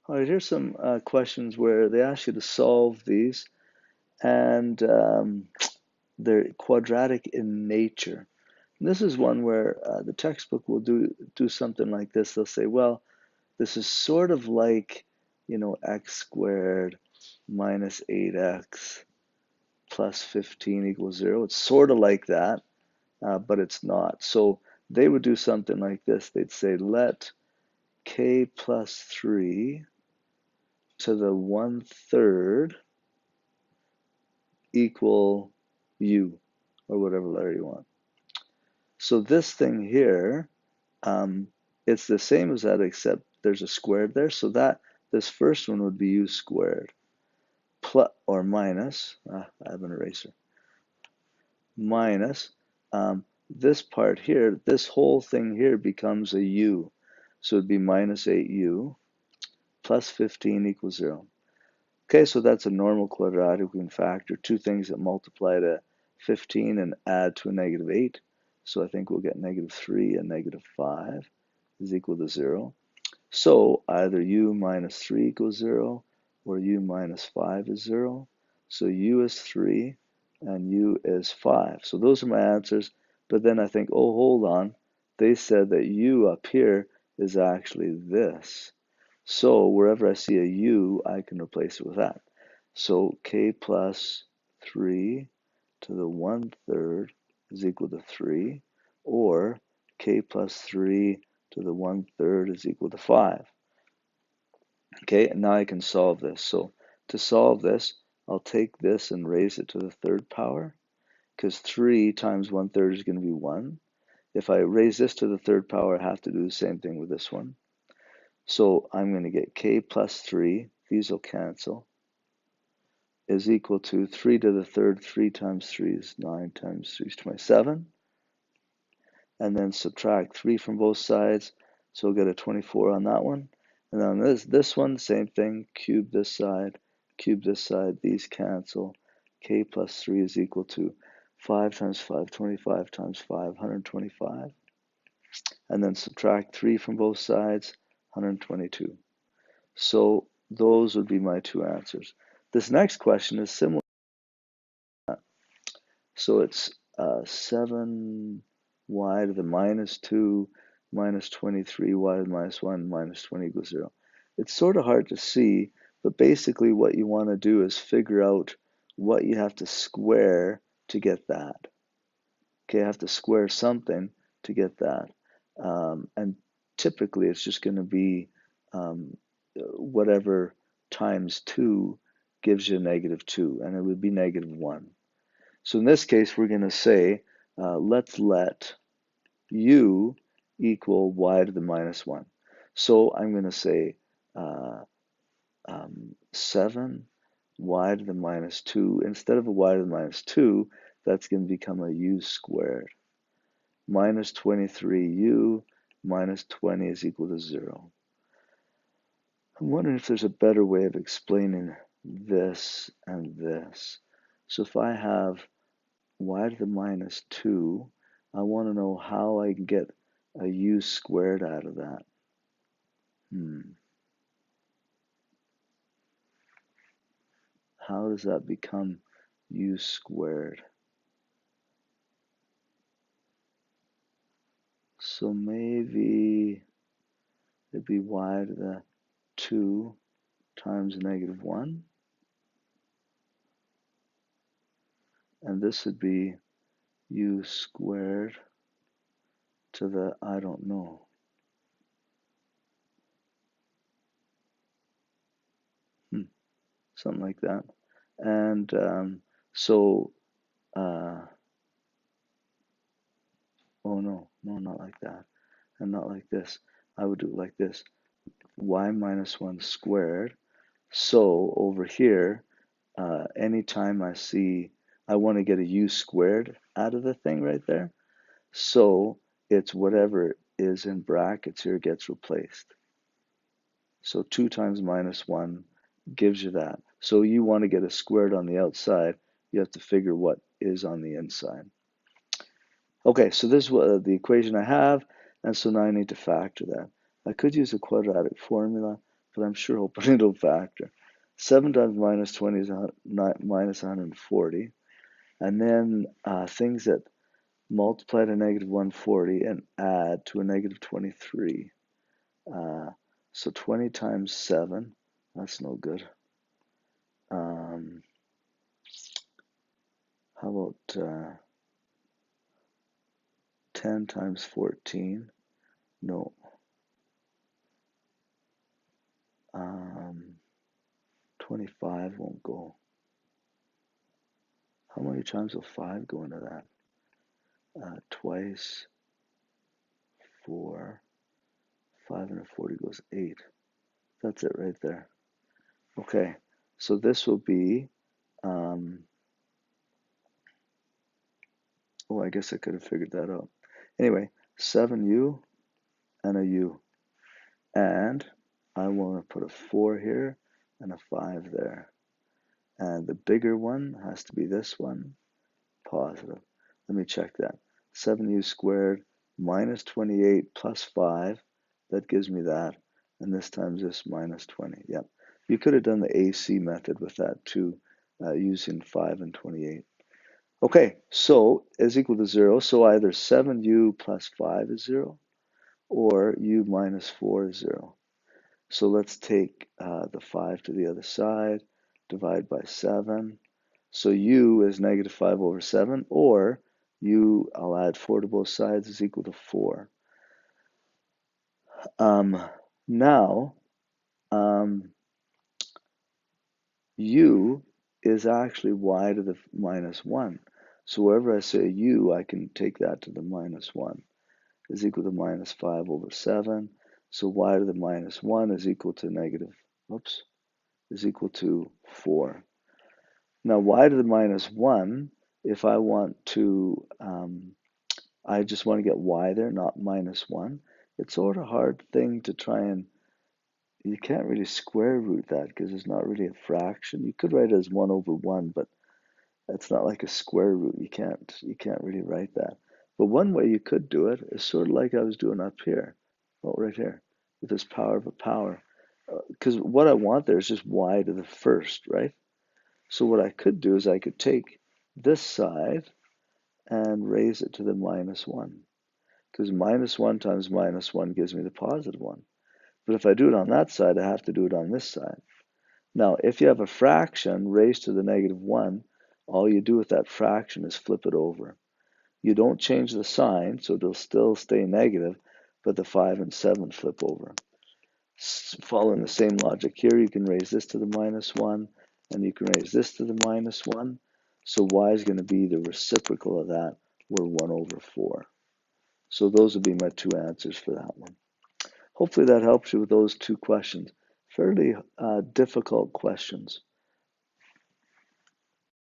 All right, here's some questions where they ask you to solve these, and they're quadratic in nature. And this is one where the textbook will do something like this. They'll say, well, this is sort of like, x squared minus 8x plus 15 equals 0. It's sort of like that, but it's not. So they would do something like this. They'd say, let k plus 3 to the 1/3 equal u, or whatever letter you want. So this thing here, it's the same as that, except there's a squared there. So that this first one would be u squared plus or minus, I have an eraser, minus this part here, this whole thing here becomes a u. So it'd be minus 8u plus 15 equals 0. Okay, so that's a normal quadratic. We can factor two things that multiply to 15 and add to a negative 8. So I think we'll get negative 3 and negative 5 is equal to 0. So either u minus 3 equals 0 or u minus 5 is 0. So u is 3 and u is 5. So those are my answers. But then I think, oh, hold on. They said that u up here is actually this. So wherever I see a u, I can replace it with that. So k plus 3 to the 1/3 is equal to 3, or k plus 3 to the 1/3 is equal to 5. Okay, and now I can solve this. So to solve this, I'll take this and raise it to the third power, because 3 times 1/3 is going to be 1. If I raise this to the third power, I have to do the same thing with this one. So I'm going to get k plus 3, these will cancel, is equal to 3 to the third. 3 times 3 is 9 times 3 is 27. And then subtract 3 from both sides, so we'll get a 24 on that one. And then on this one, same thing, cube this side, these cancel. K plus 3 is equal to 5 times 5, 25 times 5, 125. And then subtract 3 from both sides, 122. So those would be my two answers. This next question is similar. So it's 7y to the minus 2 minus 23y to the minus 1 minus 20 equals 0. It's sort of hard to see, but basically what you want to do is figure out what you have to square to get that. Okay, I have to square something to get that. And typically it's just going to be whatever times 2 gives you negative 2, and it would be negative 1. So in this case, we're going to say, let's let u equal y to the minus 1. So I'm going to say 7 y to the minus 2. Instead of a y to the minus 2, that's going to become a u squared. Minus 23u minus 20 is equal to 0. I'm wondering if there's a better way of explaining this and this. So if I have y to the minus 2, I want to know how I can get a u squared out of that. How does that become u squared? So maybe it'd be y to the 2 times negative 1. And this would be u squared to the, I don't know. Something like that. And so, oh no, not like that. And not like this. I would do it like this. Y minus 1 squared. So over here, anytime I want to get a u squared out of the thing right there. So it's whatever is in brackets here gets replaced. So 2 times minus 1 gives you that. So you want to get a squared on the outside, you have to figure what is on the inside. Okay, so this is what the equation I have, and so now I need to factor that. I could use a quadratic formula, but I'm sure hoping it'll factor. 7 times minus 20 is minus 140. And then things that multiply to negative 140 and add to a negative 23. So 20 times 7, that's no good. How about 10 times 14? No. 25 won't go. How many times will 5 go into that? Twice, 4, 540 goes 8. That's it right there. Okay, so this will be, oh, I guess I could have figured that out. Anyway, 7u and a u. And I want to put a 4 here and a 5 there. And the bigger one has to be this one, positive. Let me check that. 7u squared minus 28 plus 5, that gives me that. And this times this minus 20. Yep. You could have done the AC method with that too, using 5 and 28. Okay, so is equal to 0. So either 7u plus 5 is 0, or u minus 4 is 0. So let's take the 5 to the other side, divide by 7. So u is negative 5 over 7, or u, I'll add 4 to both sides, is equal to 4. Now, u is actually y to the minus 1. So wherever I say u, I can take that to the minus 1. Is equal to minus 5 over 7. So y to the minus 1 is equal to negative, is equal to 4. Now y to the minus 1, if I want to, I just want to get y there, not minus 1. It's sort of a hard thing to try and, you can't really square root that because it's not really a fraction. You could write it as 1 over 1, but it's not like a square root. You can't really write that. But one way you could do it is sort of like I was doing up here, well, right here, with this power of a power. Because what I want there is just y to the first, right? So what I could do is I could take this side and raise it to the minus 1. Because minus 1 times minus 1 gives me the positive 1. But if I do it on that side, I have to do it on this side. Now, if you have a fraction raised to the negative 1, all you do with that fraction is flip it over. You don't change the sign, so it'll still stay negative, but the 5 and 7 flip over. Following the same logic here, you can raise this to the minus 1, and you can raise this to the minus 1. So y is going to be the reciprocal of that, or 1 over 4. So those would be my two answers for that one. Hopefully that helps you with those two questions. Fairly difficult questions.